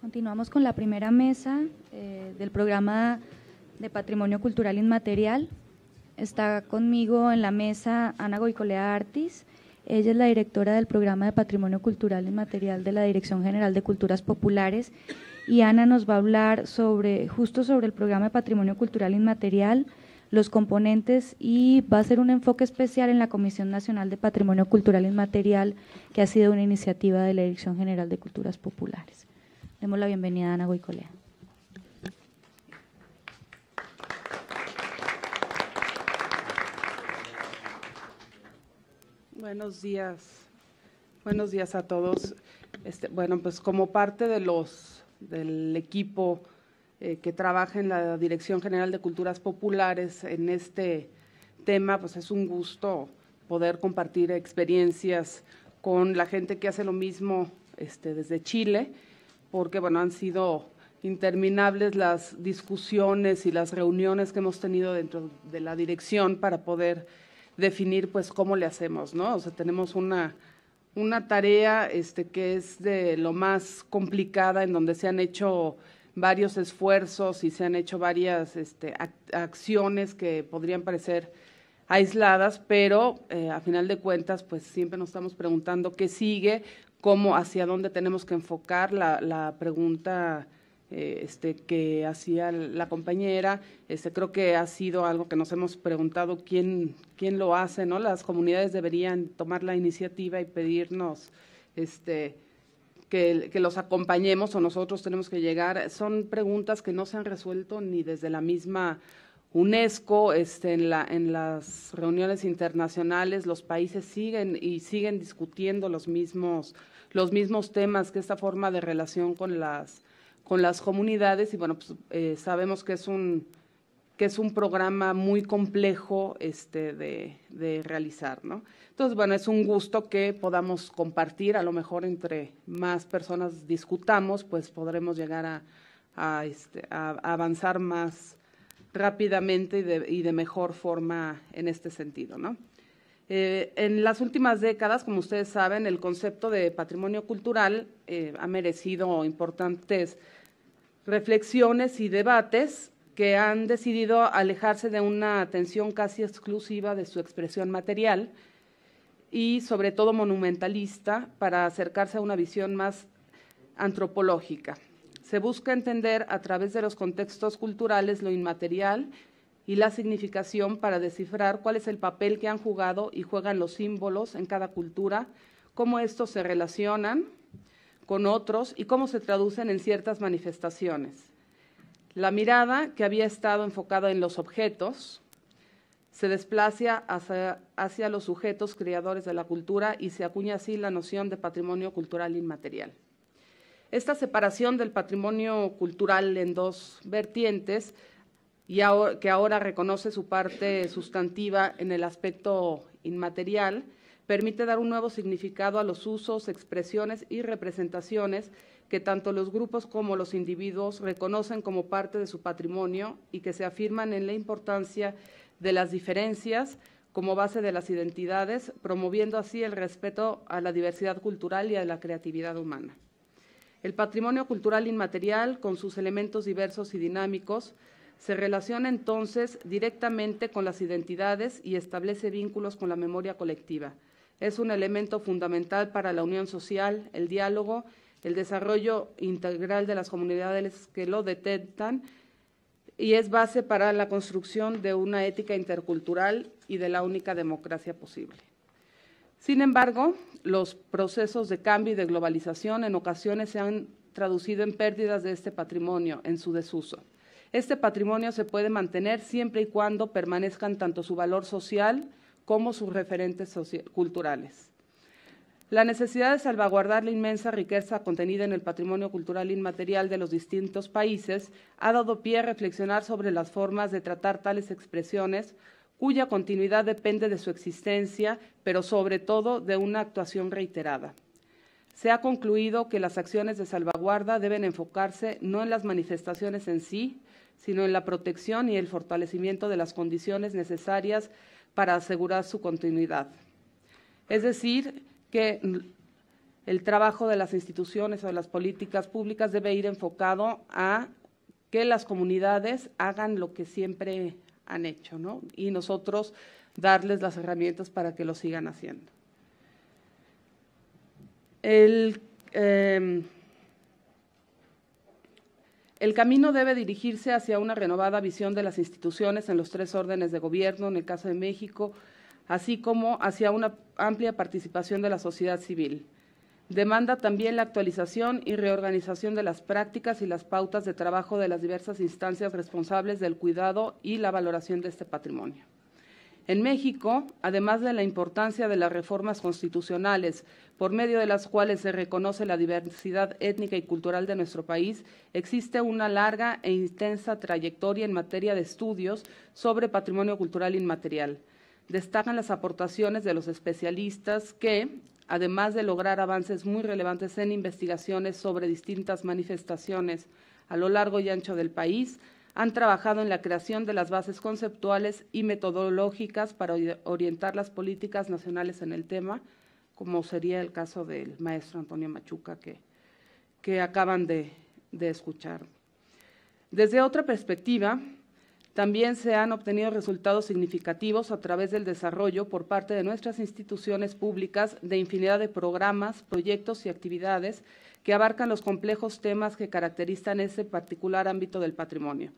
Continuamos con la primera mesa del programa de Patrimonio Cultural Inmaterial. Está conmigo en la mesa Ana Goicolea Artis. Ella es la directora del programa de Patrimonio Cultural Inmaterial de la Dirección General de Culturas Populares, y Ana nos va a hablar justo sobre el programa de Patrimonio Cultural Inmaterial, los componentes, y va a hacer un enfoque especial en la Comisión Nacional de Patrimonio Cultural Inmaterial, que ha sido una iniciativa de la Dirección General de Culturas Populares. Demos la bienvenida a Ana Goicolea. Buenos días a todos. Bueno, pues como parte del equipo que trabaja en la Dirección General de Culturas Populares en este tema, pues es un gusto poder compartir experiencias con la gente que hace lo mismo desde Chile, porque bueno, han sido interminables las discusiones y las reuniones que hemos tenido dentro de la dirección para poder definir pues cómo le hacemos, ¿no? O sea, tenemos una tarea que es de lo más complicada, en donde se han hecho varios esfuerzos y se han hecho varias acciones que podrían parecer aisladas, pero a final de cuentas pues siempre nos estamos preguntando qué sigue, hacia dónde tenemos que enfocar. La pregunta que hacía la compañera, creo que ha sido algo que nos hemos preguntado quién lo hace, ¿no? Las comunidades deberían tomar la iniciativa y pedirnos que los acompañemos, o nosotros tenemos que llegar. Son preguntas que no se han resuelto ni desde la misma UNESCO. En las reuniones internacionales los países siguen discutiendo los mismos temas, que esta forma de relación con las comunidades, y bueno, pues sabemos que es un programa muy complejo de realizar, ¿no? Entonces, bueno, es un gusto que podamos compartir. A lo mejor entre más personas discutamos, pues podremos llegar a avanzar más rápidamente y de mejor forma en este sentido, ¿no? En las últimas décadas, como ustedes saben, el concepto de patrimonio cultural ha merecido importantes reflexiones y debates que han decidido alejarse de una atención casi exclusiva de su expresión material y sobre todo monumentalista, para acercarse a una visión más antropológica. Se busca entender a través de los contextos culturales lo inmaterial y la significación, para descifrar cuál es el papel que han jugado y juegan los símbolos en cada cultura, cómo estos se relacionan con otros y cómo se traducen en ciertas manifestaciones. La mirada, que había estado enfocada en los objetos, se desplaza hacia los sujetos creadores de la cultura, y se acuña así la noción de patrimonio cultural inmaterial. Esta separación del patrimonio cultural en dos vertientes, que ahora reconoce su parte sustantiva en el aspecto inmaterial, permite dar un nuevo significado a los usos, expresiones y representaciones que tanto los grupos como los individuos reconocen como parte de su patrimonio, y que se afirman en la importancia de las diferencias como base de las identidades, promoviendo así el respeto a la diversidad cultural y a la creatividad humana. El patrimonio cultural inmaterial, con sus elementos diversos y dinámicos, se relaciona entonces directamente con las identidades y establece vínculos con la memoria colectiva. Es un elemento fundamental para la unión social, el diálogo, el desarrollo integral de las comunidades que lo detectan, y es base para la construcción de una ética intercultural y de la única democracia posible. Sin embargo, los procesos de cambio y de globalización en ocasiones se han traducido en pérdidas de este patrimonio, en su desuso. Este patrimonio se puede mantener siempre y cuando permanezcan tanto su valor social como sus referentes culturales. La necesidad de salvaguardar la inmensa riqueza contenida en el patrimonio cultural inmaterial de los distintos países ha dado pie a reflexionar sobre las formas de tratar tales expresiones, cuya continuidad depende de su existencia, pero sobre todo de una actuación reiterada. Se ha concluido que las acciones de salvaguarda deben enfocarse no en las manifestaciones en sí, sino en la protección y el fortalecimiento de las condiciones necesarias para asegurar su continuidad. Es decir, que el trabajo de las instituciones o de las políticas públicas debe ir enfocado a que las comunidades hagan lo que siempre han hecho, ¿no? Y nosotros darles las herramientas para que lo sigan haciendo. El camino debe dirigirse hacia una renovada visión de las instituciones en los 3 órdenes de gobierno, en el caso de México, así como hacia una amplia participación de la sociedad civil. Demanda también la actualización y reorganización de las prácticas y las pautas de trabajo de las diversas instancias responsables del cuidado y la valoración de este patrimonio. En México, además de la importancia de las reformas constitucionales, por medio de las cuales se reconoce la diversidad étnica y cultural de nuestro país, existe una larga e intensa trayectoria en materia de estudios sobre patrimonio cultural inmaterial. Destacan las aportaciones de los especialistas que, además de lograr avances muy relevantes en investigaciones sobre distintas manifestaciones a lo largo y ancho del país, han trabajado en la creación de las bases conceptuales y metodológicas para orientar las políticas nacionales en el tema, como sería el caso del maestro Antonio Machuca que acaban de escuchar. Desde otra perspectiva, también se han obtenido resultados significativos a través del desarrollo por parte de nuestras instituciones públicas de infinidad de programas, proyectos y actividades que abarcan los complejos temas que caracterizan ese particular ámbito del patrimonio.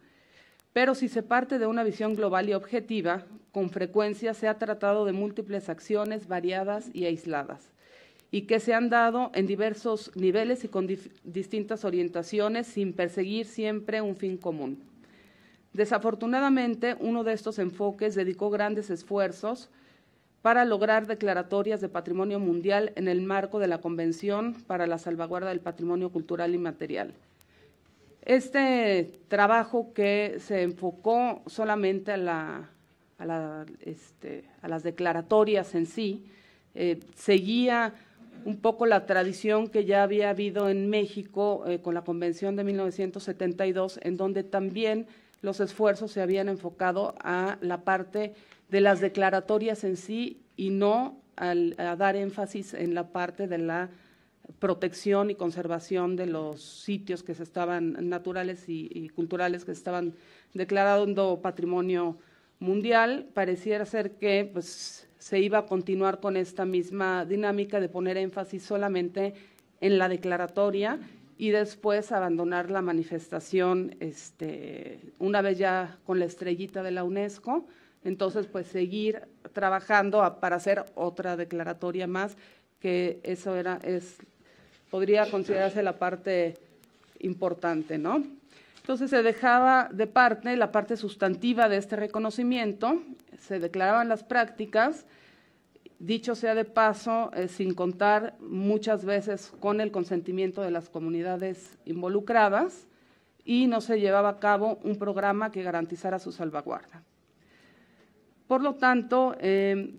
Pero si se parte de una visión global y objetiva, con frecuencia se ha tratado de múltiples acciones variadas y aisladas, y que se han dado en diversos niveles y con distintas orientaciones sin perseguir siempre un fin común. Desafortunadamente, uno de estos enfoques dedicó grandes esfuerzos para lograr declaratorias de patrimonio mundial en el marco de la Convención para la Salvaguarda del Patrimonio Cultural Inmaterial. Este trabajo, que se enfocó solamente a las declaratorias en sí, seguía un poco la tradición que ya había habido en México con la Convención de 1972, en donde también los esfuerzos se habían enfocado a la parte de las declaratorias en sí y no a dar énfasis en la parte de la protección y conservación de los sitios que se estaban naturales y culturales que se estaban declarando patrimonio mundial. Pareciera ser que pues, se iba a continuar con esta misma dinámica de poner énfasis solamente en la declaratoria y después abandonar la manifestación una vez ya con la estrellita de la UNESCO. Entonces, pues seguir trabajando para hacer otra declaratoria más, que eso podría considerarse la parte importante, ¿no? Entonces se dejaba de parte la parte sustantiva de este reconocimiento, se declaraban las prácticas, dicho sea de paso, sin contar muchas veces con el consentimiento de las comunidades involucradas, y no se llevaba a cabo un programa que garantizara su salvaguarda. Por lo tanto,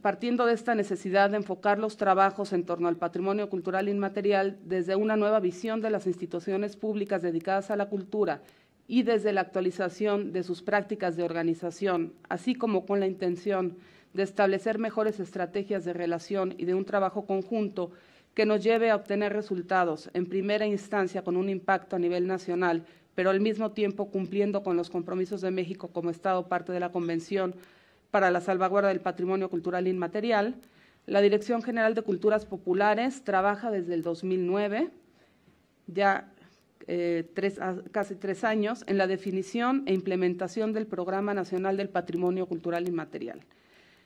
partiendo de esta necesidad de enfocar los trabajos en torno al patrimonio cultural inmaterial desde una nueva visión de las instituciones públicas dedicadas a la cultura y desde la actualización de sus prácticas de organización, así como con la intención de establecer mejores estrategias de relación y de un trabajo conjunto que nos lleve a obtener resultados, en primera instancia con un impacto a nivel nacional, pero al mismo tiempo cumpliendo con los compromisos de México como Estado parte de la Convención para la Salvaguarda del Patrimonio Cultural Inmaterial. La Dirección General de Culturas Populares trabaja desde el 2009, ya casi 3 años, en la definición e implementación del Programa Nacional del Patrimonio Cultural Inmaterial.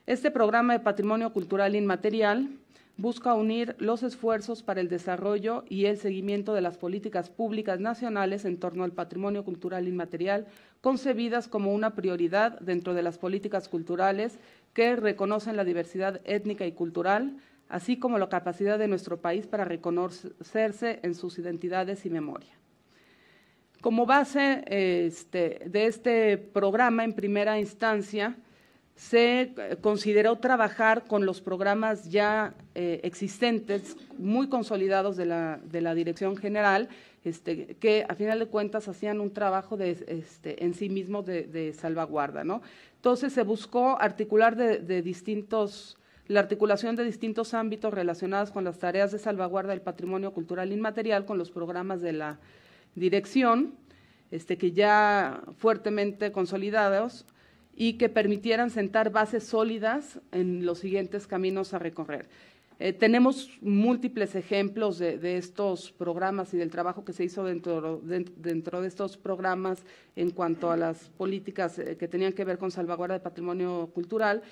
Este programa de patrimonio cultural inmaterial busca unir los esfuerzos para el desarrollo y el seguimiento de las políticas públicas nacionales en torno al patrimonio cultural inmaterial, concebidas como una prioridad dentro de las políticas culturales que reconocen la diversidad étnica y cultural, así como la capacidad de nuestro país para reconocerse en sus identidades y memoria. Como base de este programa, en primera instancia, se consideró trabajar con los programas ya existentes, muy consolidados de la Dirección General, que a final de cuentas hacían un trabajo en sí mismo de salvaguarda, ¿no? Entonces se buscó articular de distintos la articulación de distintos ámbitos relacionados con las tareas de salvaguarda del patrimonio cultural inmaterial con los programas de la dirección, que ya fuertemente consolidados y que permitieran sentar bases sólidas en los siguientes caminos a recorrer. Tenemos múltiples ejemplos de estos programas y del trabajo que se hizo dentro de estos programas en cuanto a las políticas que tenían que ver con salvaguarda del patrimonio cultural.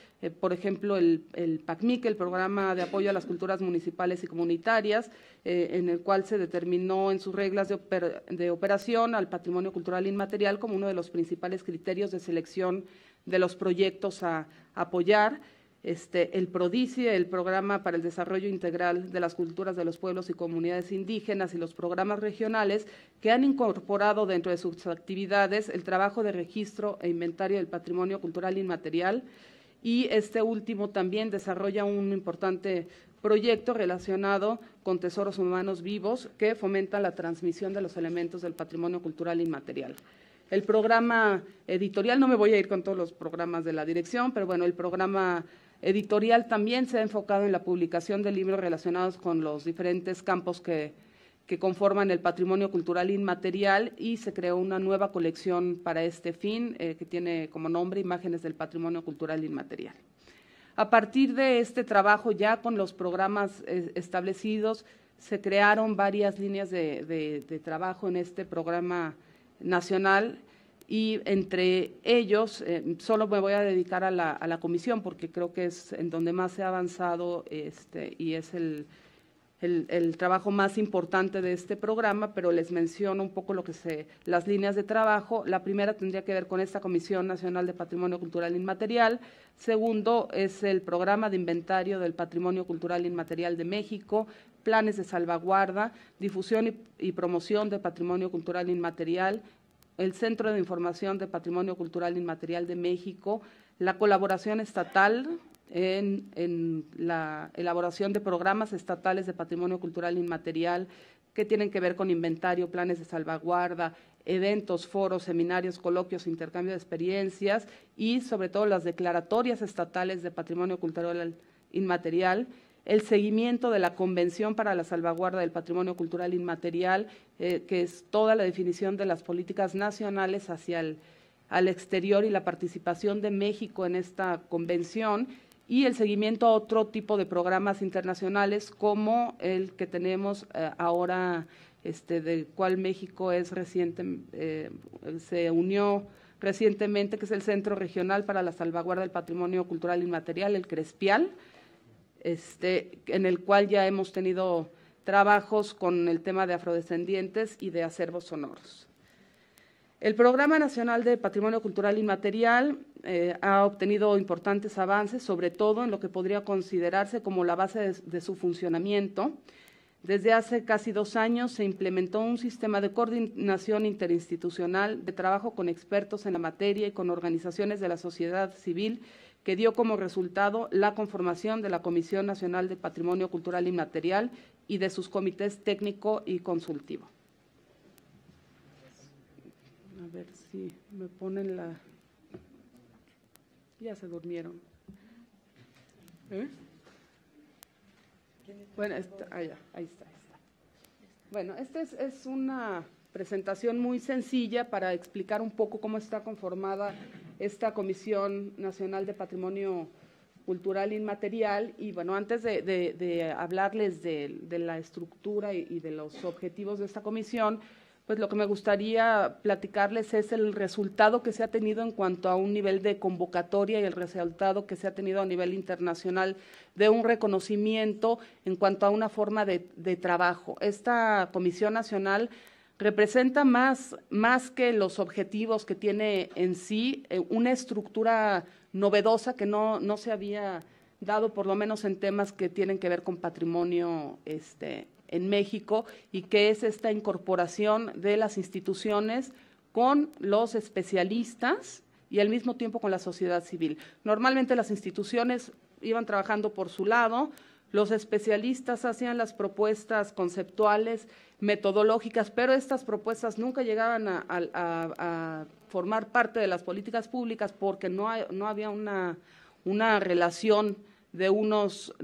Por ejemplo, el PACMIC, el Programa de Apoyo a las Culturas Municipales y Comunitarias, en el cual se determinó en sus reglas de operación al patrimonio cultural inmaterial como uno de los principales criterios de selección de los proyectos a apoyar. El PRODICIE, el Programa para el Desarrollo Integral de las Culturas de los Pueblos y Comunidades Indígenas, y los programas regionales que han incorporado dentro de sus actividades el trabajo de registro e inventario del patrimonio cultural inmaterial, y este último también desarrolla un importante proyecto relacionado con tesoros humanos vivos que fomenta la transmisión de los elementos del patrimonio cultural inmaterial. El programa editorial, no me voy a ir con todos los programas de la dirección, pero bueno, el programa editorial también se ha enfocado en la publicación de libros relacionados con los diferentes campos que conforman el patrimonio cultural inmaterial, y se creó una nueva colección para este fin que tiene como nombre Imágenes del Patrimonio Cultural Inmaterial. A partir de este trabajo, ya con los programas establecidos, se crearon varias líneas de trabajo en este programa nacional, y entre ellos solo me voy a dedicar a la comisión porque creo que es en donde más se ha avanzado y es el trabajo más importante de este programa, pero les menciono un poco las líneas de trabajo. La primera tendría que ver con esta Comisión Nacional de Patrimonio Cultural Inmaterial. Segundo es el Programa de Inventario del Patrimonio Cultural Inmaterial de México, planes de salvaguarda, difusión y promoción del patrimonio cultural inmaterial, el Centro de Información de Patrimonio Cultural Inmaterial de México, la colaboración estatal en la elaboración de programas estatales de patrimonio cultural inmaterial que tienen que ver con inventario, planes de salvaguarda, eventos, foros, seminarios, coloquios, intercambio de experiencias, y sobre todo las declaratorias estatales de patrimonio cultural inmaterial, el seguimiento de la Convención para la Salvaguarda del Patrimonio Cultural Inmaterial, que es toda la definición de las políticas nacionales hacia al exterior y la participación de México en esta convención, y el seguimiento a otro tipo de programas internacionales como el que tenemos ahora, del cual México es se unió recientemente, que es el Centro Regional para la Salvaguarda del Patrimonio Cultural Inmaterial, el CRESPIAL, en el cual ya hemos tenido trabajos con el tema de afrodescendientes y de acervos sonoros. El Programa Nacional de Patrimonio Cultural Inmaterial ha obtenido importantes avances, sobre todo en lo que podría considerarse como la base de su funcionamiento. Desde hace casi 2 años se implementó un sistema de coordinación interinstitucional de trabajo con expertos en la materia y con organizaciones de la sociedad civil, que dio como resultado la conformación de la Comisión Nacional de Patrimonio Cultural Inmaterial y de sus comités técnico y consultivo. A ver si me ponen la… Ya se durmieron. Bueno, ahí está. Bueno, esta es una presentación muy sencilla para explicar un poco cómo está conformada esta Comisión Nacional de Patrimonio Cultural Inmaterial. Y bueno, antes de hablarles de la estructura y de los objetivos de esta comisión, pues lo que me gustaría platicarles es el resultado que se ha tenido en cuanto a un nivel de convocatoria y el resultado que se ha tenido a nivel internacional de un reconocimiento en cuanto a una forma de trabajo. Esta Comisión Nacional representa más que los objetivos que tiene en sí, una estructura novedosa que no se había dado, por lo menos en temas que tienen que ver con patrimonio en México, y que es esta incorporación de las instituciones con los especialistas y al mismo tiempo con la sociedad civil. Normalmente las instituciones iban trabajando por su lado, los especialistas hacían las propuestas conceptuales, metodológicas, pero estas propuestas nunca llegaban a formar parte de las políticas públicas porque no había una relación de unos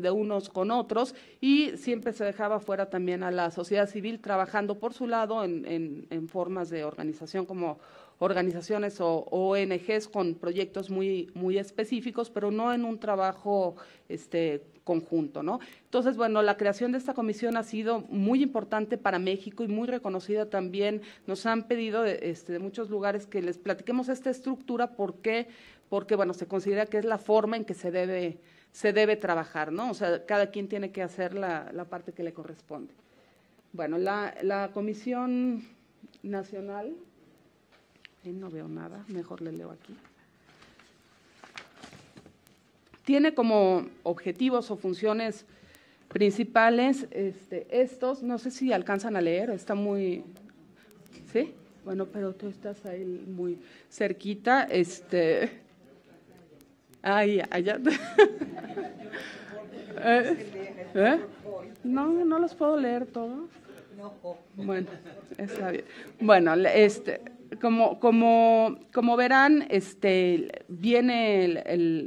con otros, y siempre se dejaba fuera también a la sociedad civil trabajando por su lado en formas de organización como organizaciones o ONGs con proyectos muy específicos, pero no en un trabajo conjunto, ¿no? Entonces, bueno, la creación de esta comisión ha sido muy importante para México y muy reconocida también. Nos han pedido de muchos lugares que les platiquemos esta estructura porque bueno, se considera que es la forma en que se debe trabajar, ¿no? O sea, cada quien tiene que hacer la parte que le corresponde. Bueno, la Comisión Nacional, ahí no veo nada, mejor le leo aquí. Tiene como objetivos o funciones principales estos, no sé si alcanzan a leer, está muy, ¿sí? Bueno, pero tú estás ahí muy cerquita, ahí, allá. No los puedo leer todos. Bueno, está bien. Bueno, como verán,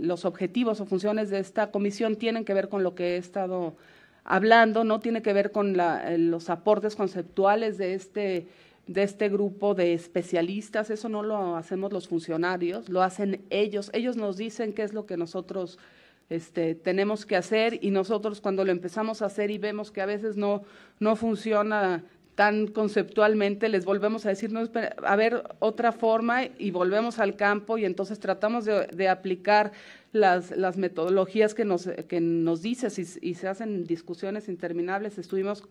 los objetivos o funciones de esta comisión tienen que ver con lo que he estado hablando, no tiene que ver con los aportes conceptuales de este grupo de especialistas. Eso no lo hacemos los funcionarios, lo hacen ellos. Ellos nos dicen qué es lo que nosotros tenemos que hacer, y nosotros cuando lo empezamos a hacer y vemos que a veces no funciona tan conceptualmente, les volvemos a decir, no, espera, a ver otra forma, y volvemos al campo, y entonces tratamos de aplicar las metodologías que nos dices, y se hacen discusiones interminables. Estuvimos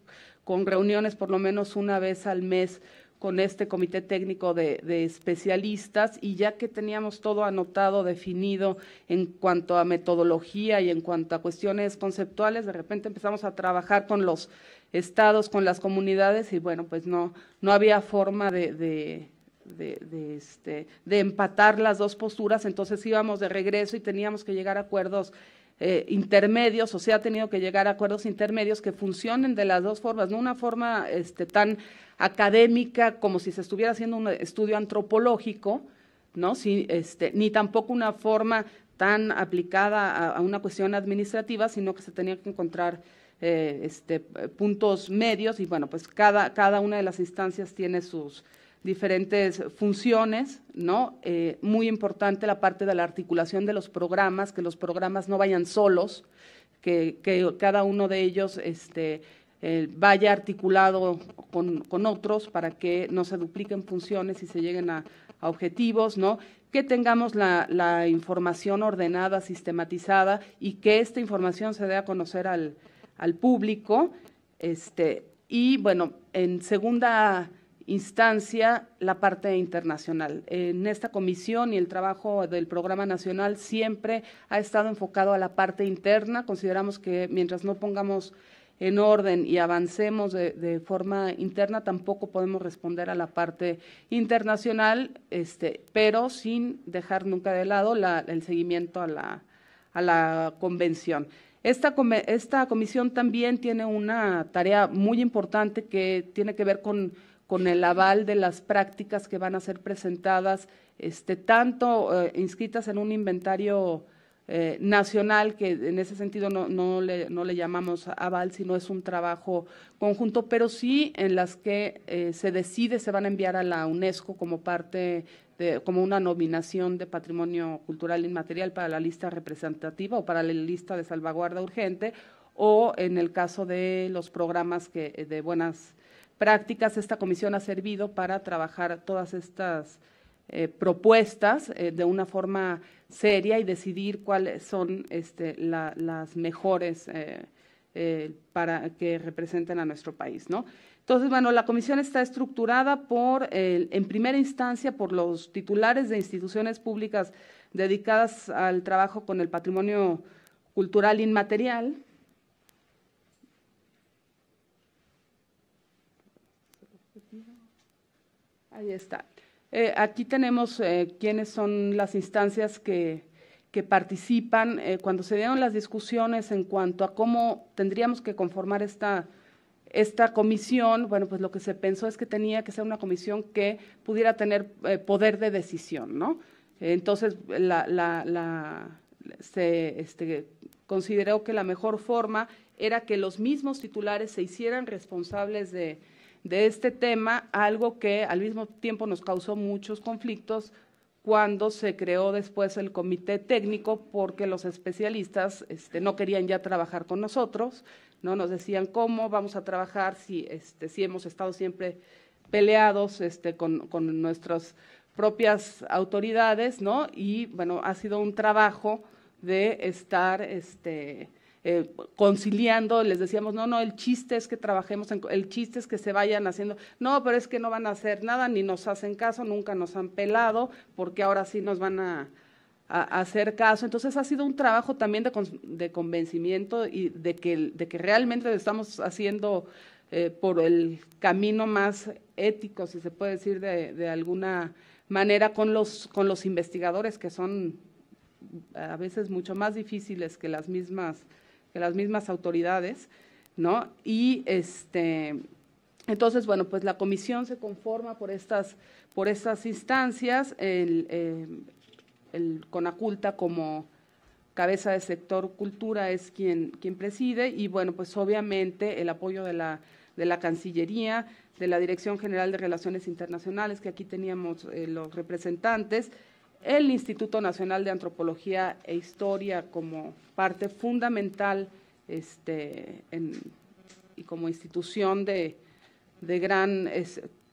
con reuniones por lo menos una vez al mes con este comité técnico de especialistas, y ya que teníamos todo anotado, definido en cuanto a metodología y en cuanto a cuestiones conceptuales, de repente empezamos a trabajar con los estados, con las comunidades, y bueno, pues no había forma de empatar las dos posturas. Entonces íbamos de regreso y teníamos que llegar a acuerdos intermedios, o sea, ha tenido que llegar a acuerdos intermedios que funcionen de las dos formas, no una forma tan académica como si se estuviera haciendo un estudio antropológico, ¿no? Ni tampoco una forma tan aplicada a una cuestión administrativa, sino que se tenía que encontrar puntos medios, y bueno, pues cada una de las instancias tiene sus diferentes funciones, ¿no? Muy importante la parte de la articulación de los programas, que los programas no vayan solos, que cada uno de ellos vaya articulado con otros para que no se dupliquen funciones y se lleguen a objetivos, ¿no? Que tengamos la información ordenada, sistematizada, y que esta información se dé a conocer al público. Y bueno, en segunda instancia, la parte internacional. En esta comisión y el trabajo del Programa Nacional siempre ha estado enfocado a la parte interna. Consideramos que mientras no pongamos en orden y avancemos de forma interna, tampoco podemos responder a la parte internacional, pero sin dejar nunca de lado el seguimiento a la convención. Esta comisión también tiene una tarea muy importante que tiene que ver con el aval de las prácticas que van a ser presentadas, tanto inscritas en un inventario nacional, que en ese sentido no le llamamos aval, sino es un trabajo conjunto, pero sí en las que se van a enviar a la UNESCO como parte como una nominación de patrimonio cultural inmaterial para la lista representativa o para la lista de salvaguarda urgente, o en el caso de los programas de buenas prácticas. Esta comisión ha servido para trabajar todas estas propuestas de una forma seria y decidir cuáles son las mejores para que representen a nuestro país, ¿no? Entonces, bueno, la comisión está estructurada en primera instancia por los titulares de instituciones públicas dedicadas al trabajo con el patrimonio cultural inmaterial. Ahí está. Aquí tenemos quiénes son las instancias que participan. Cuando se dieron las discusiones en cuanto a cómo tendríamos que conformar esta comisión, bueno, pues lo que se pensó es que tenía que ser una comisión que pudiera tener poder de decisión, ¿no? Entonces, consideró que la mejor forma era que los mismos titulares se hicieran responsables de este tema, algo que al mismo tiempo nos causó muchos conflictos cuando se creó después el comité técnico, porque los especialistas no querían ya trabajar con nosotros, no nos decían cómo vamos a trabajar si hemos estado siempre peleados con nuestras propias autoridades, ¿no? Y bueno, ha sido un trabajo de estar conciliando. Les decíamos, no, el chiste es que trabajemos, el chiste es que se vayan haciendo, no, pero es que no van a hacer nada, ni nos hacen caso, nunca nos han pelado, porque ahora sí nos van a hacer caso. Entonces ha sido un trabajo también de convencimiento y de que realmente estamos haciendo por el camino más ético, si se puede decir de alguna manera, con los investigadores, que son a veces mucho más difíciles que las mismas autoridades, ¿no? Y entonces, bueno, pues la comisión se conforma por estas instancias, el CONACULTA como cabeza de sector cultura es quien preside, y bueno, pues obviamente el apoyo de la Cancillería, de la Dirección General de Relaciones Internacionales, que aquí teníamos los representantes, el Instituto Nacional de Antropología e Historia como parte fundamental y como institución de gran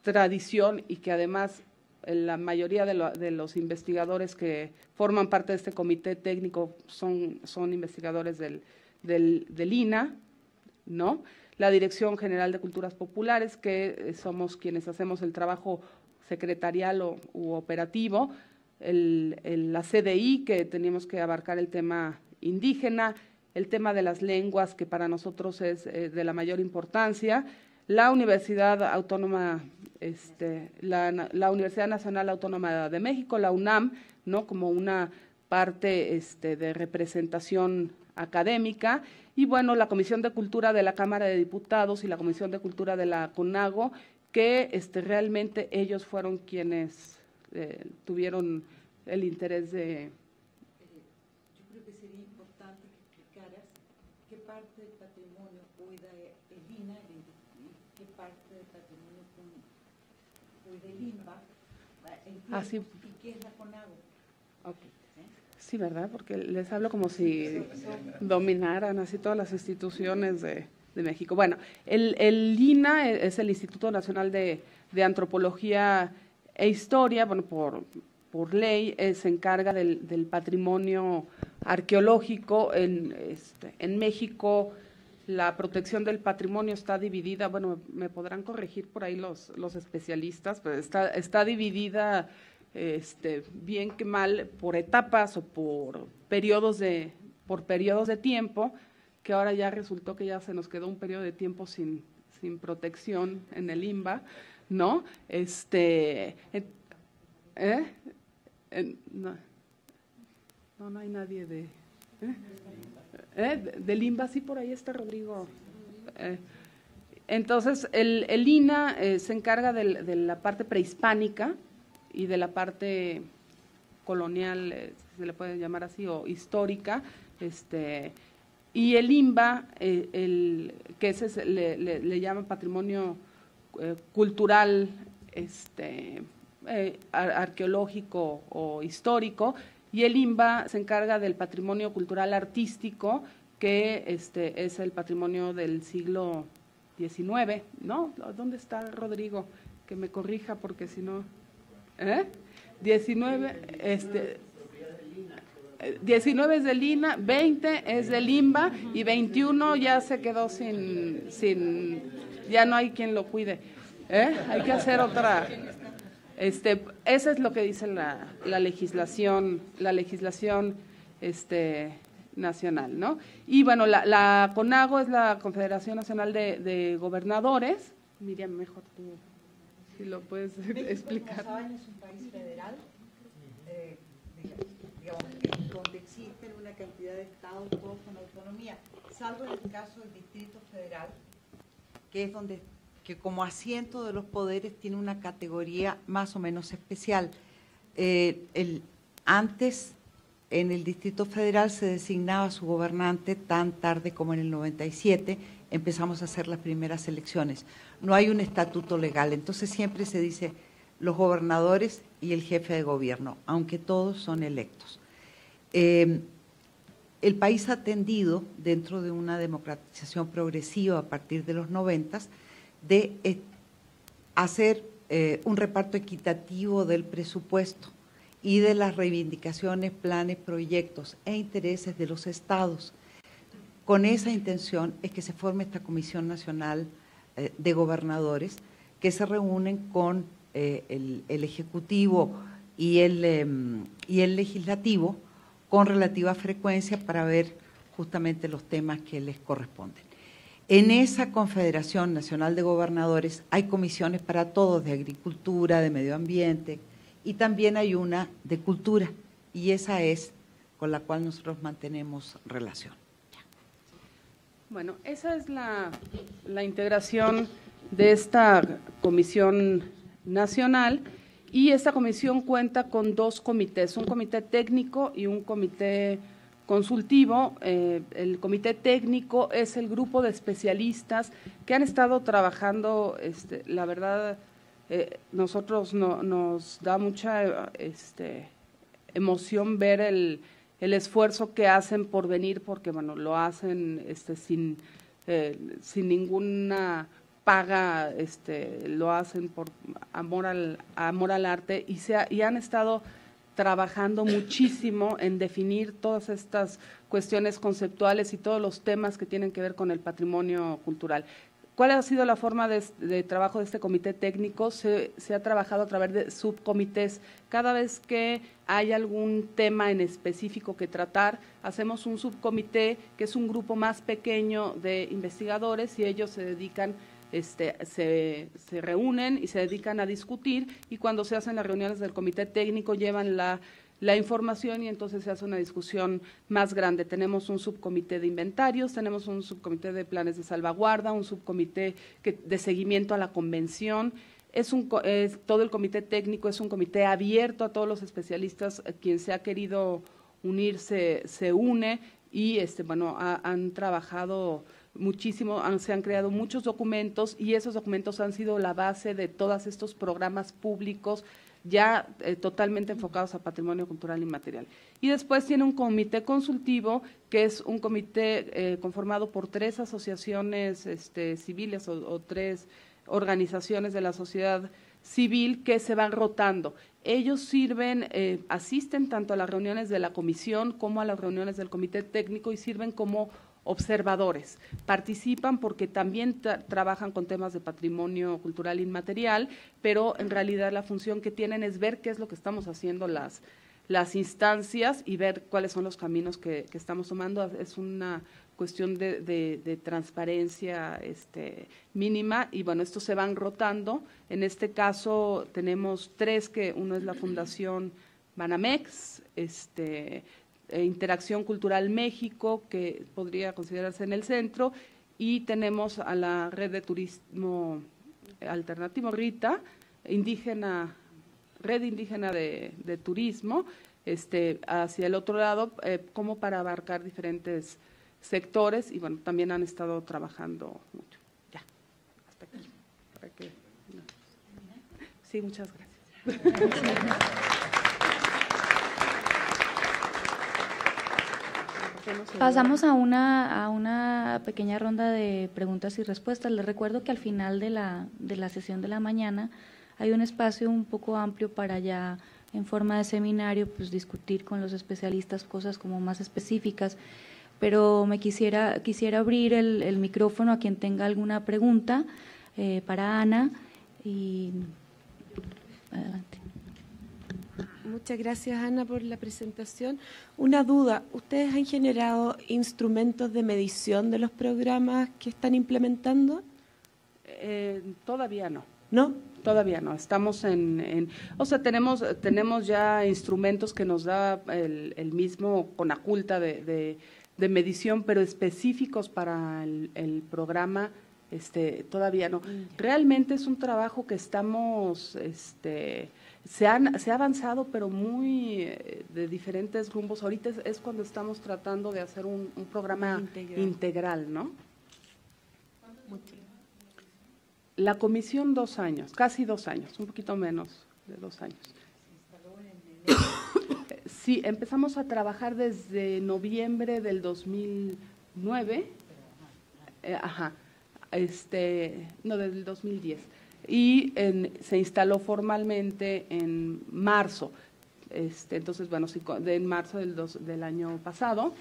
tradición, y que además la mayoría de los investigadores que forman parte de este comité técnico son investigadores del INA, ¿no? La Dirección General de Culturas Populares, que somos quienes hacemos el trabajo secretarial u operativo, la CDI, que teníamos que abarcar el tema indígena, el tema de las lenguas, que para nosotros es de la mayor importancia, la Universidad Autónoma, la Universidad Nacional Autónoma de México, la UNAM, ¿no? Como una parte de representación académica, y bueno, la Comisión de Cultura de la Cámara de Diputados y la Comisión de Cultura de la CONAGO, que realmente ellos fueron quienes tuvieron el interés de… Yo creo que sería importante que explicaras qué parte del patrimonio cuida el INA y qué parte del patrimonio cuida el INBA, sí. y qué es la CONAGO. Okay. Sí, ¿verdad? Porque les hablo como si dominaran así todas las instituciones de México. Bueno, el INA es el Instituto Nacional de Antropología e Historia. Bueno, por ley se encarga del patrimonio arqueológico. En México la protección del patrimonio está dividida, bueno, me podrán corregir por ahí los especialistas, pero está dividida bien que mal por etapas o por periodos de tiempo, que ahora ya resultó que ya se nos quedó un periodo de tiempo sin protección en el INBA, ¿no? No hay nadie del INBA, sí, por ahí está Rodrigo. Entonces, el INA se encarga de la parte prehispánica y de la parte colonial, se le puede llamar así, o histórica, y el INBA, que ese le llaman patrimonio cultural, arqueológico o histórico, y el INBA se encarga del patrimonio cultural artístico, que es el patrimonio del siglo XIX, ¿no? ¿Dónde está Rodrigo? Que me corrija, porque si no… 19 es del INA, 20 es del INBA y 21 ya se quedó sin ya no hay quien lo cuide. Hay que hacer otra… Eso es lo que dice la legislación nacional, ¿no? Y bueno, la CONAGO es la Confederación Nacional de Gobernadores. Miriam, mejor tú, si lo puedes explicar. México es un país federal, digamos, donde existen una cantidad de estados, todos con autonomía, salvo en el caso del Distrito Federal, que es donde que como asiento de los poderes tiene una categoría más o menos especial. Antes en el Distrito Federal se designaba su gobernante tan tarde como en el 97, empezamos a hacer las primeras elecciones. No hay un estatuto legal, entonces siempre se dice los gobernadores y el jefe de gobierno, aunque todos son electos. El país ha tendido, dentro de una democratización progresiva a partir de los 90, de hacer un reparto equitativo del presupuesto y de las reivindicaciones, planes, proyectos e intereses de los estados. Con esa intención es que se forme esta Comisión Nacional de Gobernadores, que se reúnen con el Ejecutivo y el Legislativo con relativa frecuencia para ver justamente los temas que les corresponden. En esa Confederación Nacional de Gobernadores hay comisiones para todos, de agricultura, de medio ambiente, y también hay una de cultura, y esa es con la cual nosotros mantenemos relación. Bueno, esa es la integración de esta Comisión Nacional, y esta comisión cuenta con dos comités, un comité técnico y un comité consultivo. El comité técnico es el grupo de especialistas que han estado trabajando, la verdad, nosotros nos da mucha emoción ver el esfuerzo que hacen por venir, porque bueno, lo hacen sin ninguna paga, lo hacen por amor al arte, y han estado trabajando muchísimo en definir todas estas cuestiones conceptuales y todos los temas que tienen que ver con el patrimonio cultural. ¿Cuál ha sido la forma de trabajo de este comité técnico? Se ha trabajado a través de subcomités. Cada vez que hay algún tema en específico que tratar, hacemos un subcomité, que es un grupo más pequeño de investigadores, y ellos se dedican, se reúnen y se dedican a discutir, y cuando se hacen las reuniones del comité técnico llevan la información, y entonces se hace una discusión más grande. Tenemos un subcomité de inventarios, tenemos un subcomité de planes de salvaguarda, un subcomité de seguimiento a la convención. Todo el comité técnico es un comité abierto a todos los especialistas. Quien se ha querido unir se une, y bueno, han trabajado muchísimo, se han creado muchos documentos, y esos documentos han sido la base de todos estos programas públicos ya totalmente enfocados a patrimonio cultural inmaterial. Y después tiene un comité consultivo, que es un comité conformado por 3 asociaciones civiles o 3 organizaciones de la sociedad civil que se van rotando. Ellos asisten tanto a las reuniones de la comisión como a las reuniones del comité técnico, y sirven como observadores. Participan porque también trabajan con temas de patrimonio cultural inmaterial, pero en realidad la función que tienen es ver qué es lo que estamos haciendo las instancias, y ver cuáles son los caminos que estamos tomando. Es una cuestión de transparencia mínima, y bueno, estos se van rotando. En este caso tenemos 3, que uno es la Fundación Banamex, Interacción Cultural México, que podría considerarse en el centro, y tenemos a la Red de Turismo Alternativo, RITA, Red Indígena de Turismo, hacia el otro lado, como para abarcar diferentes sectores, y bueno, también han estado trabajando mucho. Ya, hasta aquí. Sí, muchas gracias. Pasamos a una pequeña ronda de preguntas y respuestas. Les recuerdo que al final de la sesión de la mañana hay un espacio un poco amplio para ya en forma de seminario pues discutir con los especialistas cosas como más específicas, pero quisiera abrir el micrófono a quien tenga alguna pregunta para Ana, y adelante. Muchas gracias, Ana, por la presentación. Una duda, ¿ustedes han generado instrumentos de medición de los programas que están implementando? Todavía no. ¿No? Todavía no. Estamos tenemos ya instrumentos que nos da el mismo Conaculta de medición, pero específicos para el programa, todavía no. Realmente es un trabajo que estamos Se ha avanzado, pero muy de diferentes rumbos. Ahorita es cuando estamos tratando de hacer un programa integral, ¿no? La comisión 2 años, casi 2 años, un poquito menos de 2 años. Sí, empezamos a trabajar desde noviembre del 2009, no, del 2010. Y se instaló formalmente en marzo. Entonces, bueno, sí, en marzo del año pasado,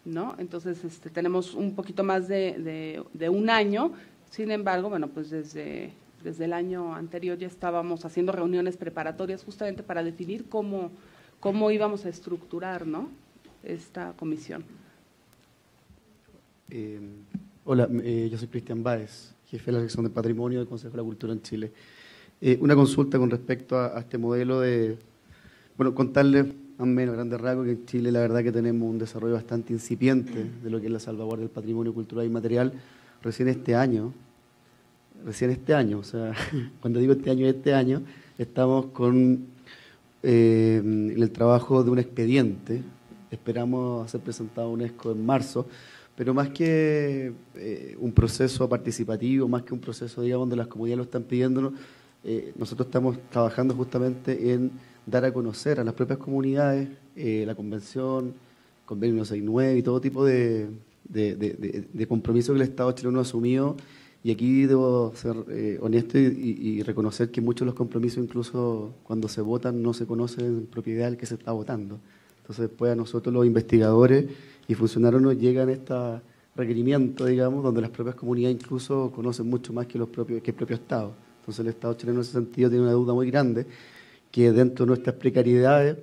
¿no? Entonces, tenemos un poquito más de 1 año. Sin embargo, bueno, pues desde el año anterior ya estábamos haciendo reuniones preparatorias justamente para definir cómo íbamos a estructurar, ¿no?, esta comisión. Hola, yo soy Cristian Báez, jefe de la sección de Patrimonio del Consejo de la Cultura en Chile. Una consulta con respecto a este modelo bueno, contarles a menos grandes rasgos que en Chile la verdad que tenemos un desarrollo bastante incipiente de lo que es la salvaguardia del patrimonio cultural y material recién este año, o sea, cuando digo este año, estamos con el trabajo de un expediente, esperamos ser presentado a UNESCO en marzo, pero más que un proceso participativo, más que un proceso, digamos, donde las comunidades lo están pidiéndonos, nosotros estamos trabajando justamente en dar a conocer a las propias comunidades la convención, convenio 169 y todo tipo de compromiso que el Estado chileno ha asumido. Y aquí debo ser honesto y reconocer que muchos de los compromisos, incluso cuando se votan, no se conocen en propiedad del que se está votando. Entonces después a nosotros los investigadores y funcionarios nos llegan estos requerimientos, digamos, donde las propias comunidades incluso conocen mucho más que el propio Estado. Entonces el Estado chileno en ese sentido tiene una duda muy grande que dentro de nuestras precariedades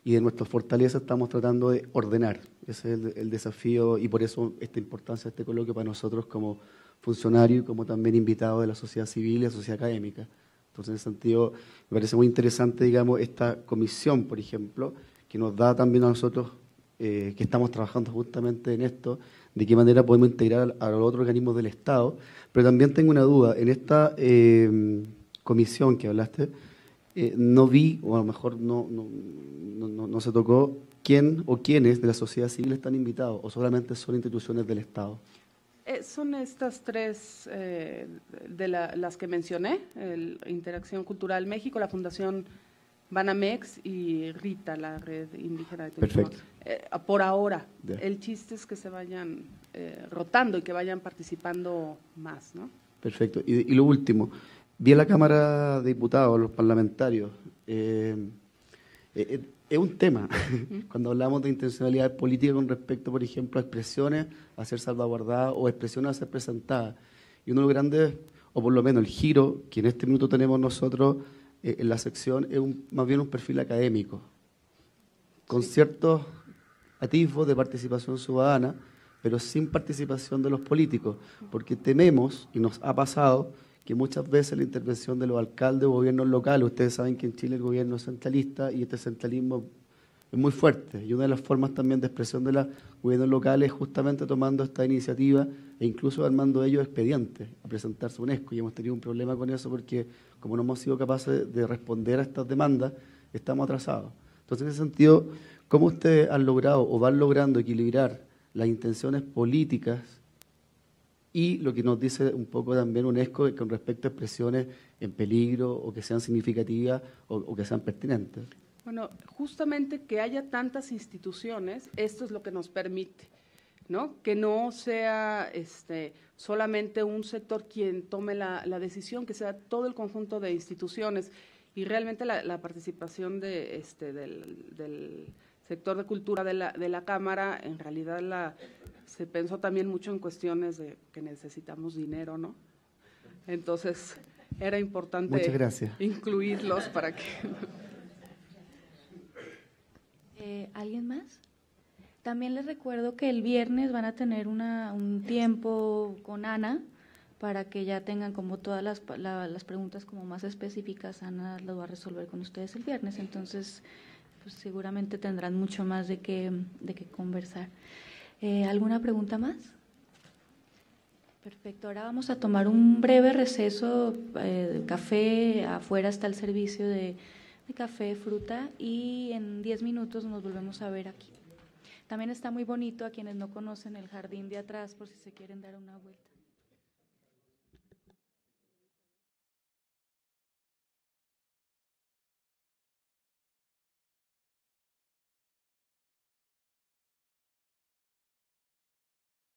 y de nuestras fortalezas estamos tratando de ordenar. Ese es el desafío y por eso esta importancia de este coloquio para nosotros como funcionarios y como también invitados de la sociedad civil y la sociedad académica. Entonces, en ese sentido, me parece muy interesante, digamos, esta comisión, por ejemplo, que nos da también a nosotros, que estamos trabajando justamente en esto, de qué manera podemos integrar a los otros organismos del Estado. Pero también tengo una duda, en esta comisión que hablaste, no vi, o a lo mejor no se tocó, quién o quiénes de la sociedad civil están invitados, o solamente son instituciones del Estado. Son estas 3 de las que mencioné, Interacción Cultural México, la Fundación Banamex y RITA, la Red Indígena de Turismo. Perfecto. Por ahora, yeah. El chiste es que se vayan rotando y que vayan participando más, ¿no? Perfecto. Y lo último, vi a la Cámara de Diputados, los parlamentarios, es un tema, cuando hablamos de intencionalidad política con respecto, por ejemplo, a expresiones a ser salvaguardadas o expresiones a ser presentadas. Y uno de los grandes, o por lo menos el giro que en este minuto tenemos nosotros en la sección, es más bien un perfil académico, con ciertos atisbos de participación ciudadana, pero sin participación de los políticos, porque tememos, y nos ha pasado, que muchas veces la intervención de los alcaldes o gobiernos locales, ustedes saben que en Chile el gobierno es centralista y este centralismo es muy fuerte, y una de las formas también de expresión de los gobiernos locales es justamente tomando esta iniciativa e incluso armando ellos expedientes a presentarse a UNESCO, y hemos tenido un problema con eso porque como no hemos sido capaces de responder a estas demandas, estamos atrasados. Entonces, en ese sentido, ¿cómo ustedes han logrado o van logrando equilibrar las intenciones políticas y lo que nos dice un poco también UNESCO con respecto a expresiones en peligro o que sean significativas o que sean pertinentes? Bueno, justamente que haya tantas instituciones, esto es lo que nos permite, ¿no? Que no sea solamente un sector quien tome la decisión, que sea todo el conjunto de instituciones y realmente la participación del sector de cultura de la Cámara, en realidad se pensó también mucho en cuestiones de que necesitamos dinero, ¿no? Entonces, era importante incluirlos para que… ¿Alguien más? También les recuerdo que el viernes van a tener un tiempo con Ana para que ya tengan como todas las preguntas como más específicas. Ana las va a resolver con ustedes el viernes, entonces pues seguramente tendrán mucho más de qué conversar. ¿Alguna pregunta más? Perfecto, ahora vamos a tomar un breve receso, café, afuera está el servicio de de café, fruta, y en 10 minutos nos volvemos a ver aquí. También está muy bonito, a quienes no conocen, el jardín de atrás, por si se quieren dar una vuelta.